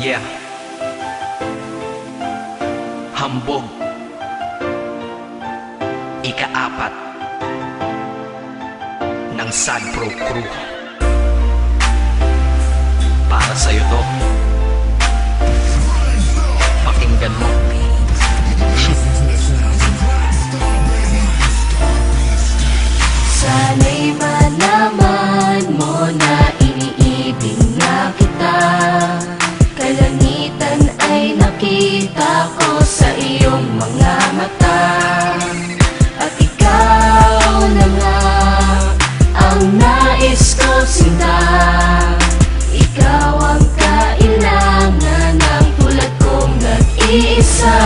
Yeah. Hambog. Ika-4 ng Sad Pro Crew. Para sa'yo to. Pakinggan mo. Sana'y malaman mo na iniibig na kita. Kalangitan ay nakita ko sa iyong mga mata. At ikaw na nga ang nais ko sinta. Ikaw ang kailangan ng tulad kong nag-iisa.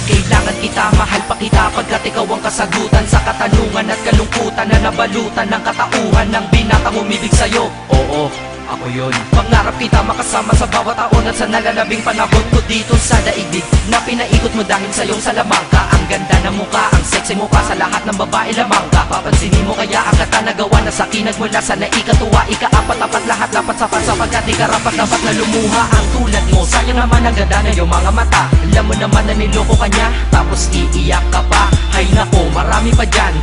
Kailangan kita, mahal pa kita pagkat ikaw ang kasagutan sa katanungan at kalungkutan na nabalutan ng katauhan ng binatang umibig sa'yo. Oo, ako yun. Pangarap kita makasama sa bawat taon at sa nalalabing panahon ko dito sa daigdig na pinaikot mo dahil sa iyong salamangka. Ang ganda ng mukha, ang sexy mo pa sa lahat ng babae lamang ka. Papansinin mo kaya ang katanagawa na sa akin nagmula sa naikatuwa. Ika-4 lahat lapat sa pansa pagkat di karapat dapat na lumuha ang tulad mo. Sayang naman ang ganda na iyong mga mata. Alam mo naman na niloko ka niya, tapos iiyak ka pa. Hay nako, marami pa dyan.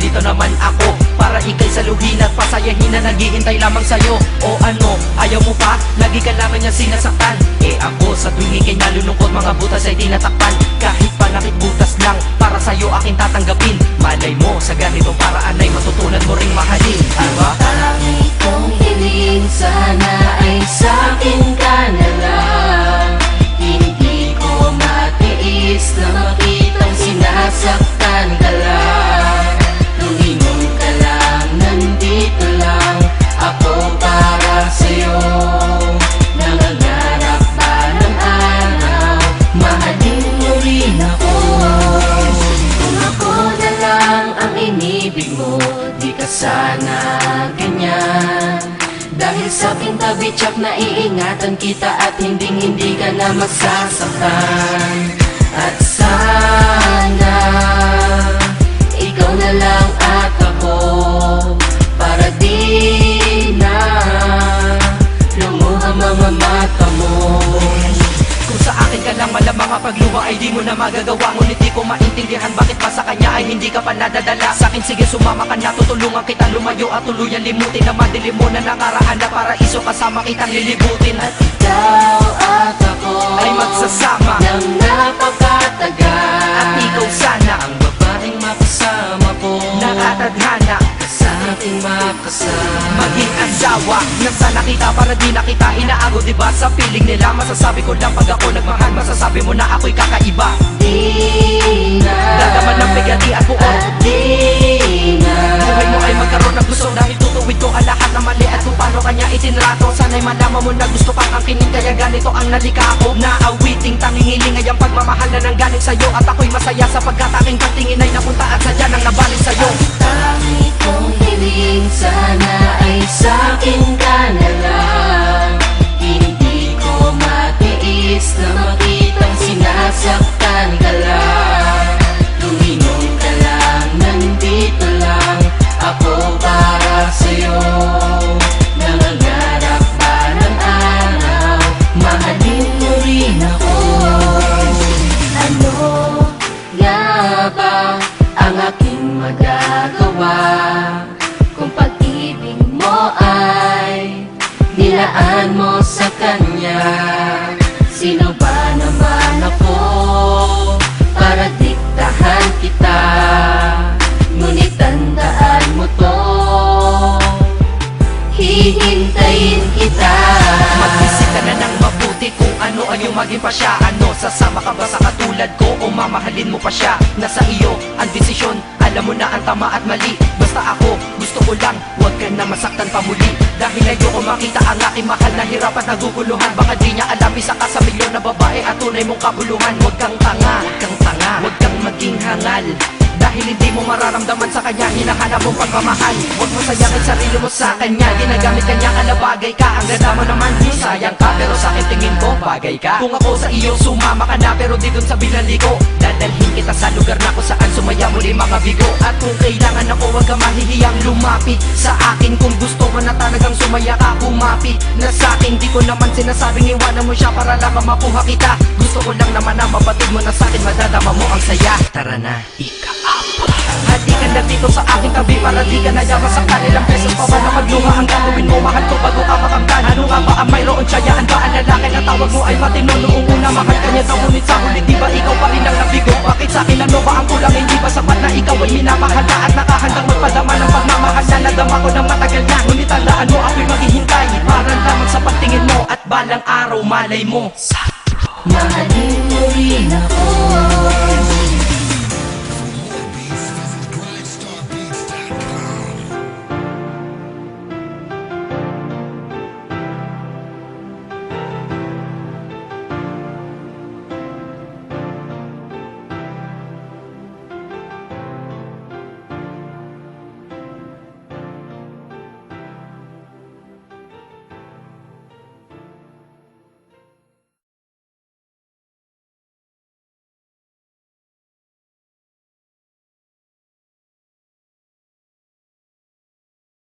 Dito naman ako para ikay saluhin at pasayahin na naghihintay lamang sa'yo. O ano, ayaw mo pa? Lagi ka naman niya sinasaktan. Eh ako sa tuwing ikay nalulungkot, mga butas ay tinatakpan. Kahit panakit butas lang, para sa'yo aking tatanggapin. Malay mo, sa ganitong paraan ay matutunan mo ring mahalin, diba? Tangi kong hiling, sana ay sa'kin ka na lang. Hindi ko matiis na makitang sinasaktan ka lang. Lumingon ka lang, nandito lang ako para sa'yo. Nangangarap pa ng araw, mahalin mo rin ako. Kung ako na lang ang inibig mo, di ka sana ganyan. Dahil sa aking tabi tsak na iingatan kita at hindi ka na masasaktan. At sana ikaw na lang at ako, para di na lumuha mga mata mo. Kung sa akin ka lang malamang ang pagluha ay di mo na magagawa. Ngunit di ko maintindihan bakit pa sa kanya ay hindi ka pa nadadala. Sa akin sige sumama ka na, tutulungan kita lumayo at tuluyan limutin na madilim mo na nakaraan na paraiso kasama kitang lilibutin. At ikaw at ako ay magsasama ng napakatagal. at ikaw sana ang babaeng makasama ko, nakatadhana sa ating makasama. maging asawa nang sana kita para di na kita inaago. Diba sa feeling nila masasabi ko lang pag ako nagmahal, masasabi mo na ako'y kakaiba. Di na Dadaman ng pigati at buo at di na buhay mo ay magkaroon ng gusto dahil tutuwid ko ang lahat na mali at kung paano kanya itinrato. Sana'y malaman mo na gusto kang angkinin kaya ganito ang nalika ko. Naawiting tanging ay ang pagmamahal na nang galing sa'yo. At ako'y masaya sapagkat aking patingin ay napunta at sadya nang nabalik sa'yo. tangi kong hiling, sana ay sa'kin ka na lang. Hindi ko matiis na makitang sinasaktan ka lang. Lumingon ka lang, nandito lang ako para sa'yo. Nangangarap pa ng araw, mahalin mo rin ako. Ano nga ba ang aking magagawa kung pag-ibig mo ay nilaan mo sa kanya? Sino ba naman ako para diktahan kita? Ngunit tandaan mo to, hihintayin kita. Mag-isip ka na ng mabuti kung ano ang iyong maging pasya. Ano, sasama ka ba sa katulad ko o mamahalin mo pa siya? Nasa iyo ang desisyon, alam mo na ang tama at mali. Basta ako, gusto ko lang, huwag ka na masaktan pa muli. Dahil ayoko makita ang aking mahal na hirap at naguguluhan. Baka di niya alam isa ka sa milyon na babae at tunay mong kabuluhan. Huwag kang tanga, huwag kang maging hangal. Dahil hindi mo mararamdaman sa kanya, hinahanap mong pagmamahal. Huwag mo sayangin sarili mo sa kanya, ginagamit kanya, kalabagay ka. Ang ganda mo naman, sayang ka, pero sa akin tingin ko bagay ka. Kung ako sa iyo sumama ka na, pero di dun sa binaliko, dadalhin kita sa lugar na kung saan sumaya muli mga bigo. At kung kailangan ako, wag ka mahihiyang lumapit sa akin. Kung gusto mo na talagang sumaya ka, kumapit na sa akin. Di ko naman sinasabing iwanan mo siya para lang makuha kita. Gusto ko lang naman na mabatid mo na sa akin, madadama mo ang saya. Tara na, ika-up. Halika na dito sa aking tabi para di ka nadama sa kanilang beses pa ba na magluha. Ang gagawin mo, mahal ko bago ka makamtan. Ano nga ba ang mayroon, tsayaan ba ang lalaki na tawag mo ay matino? Noong una mahal ka niya daw, ngunit sa huli di ba ikaw pa rin ang nabigo? Bakit sa akin ano ba ang kulang? Hindi ba sapat na ikaw ay minamahal na at nakahandang magpadama ng pagmamahal na nadama ko ng matagal na? Ngunit tandaan mo ako'y maghihintay para lamang sa pagtingin mo, at balang araw malay mo Mahalin mo rin ako.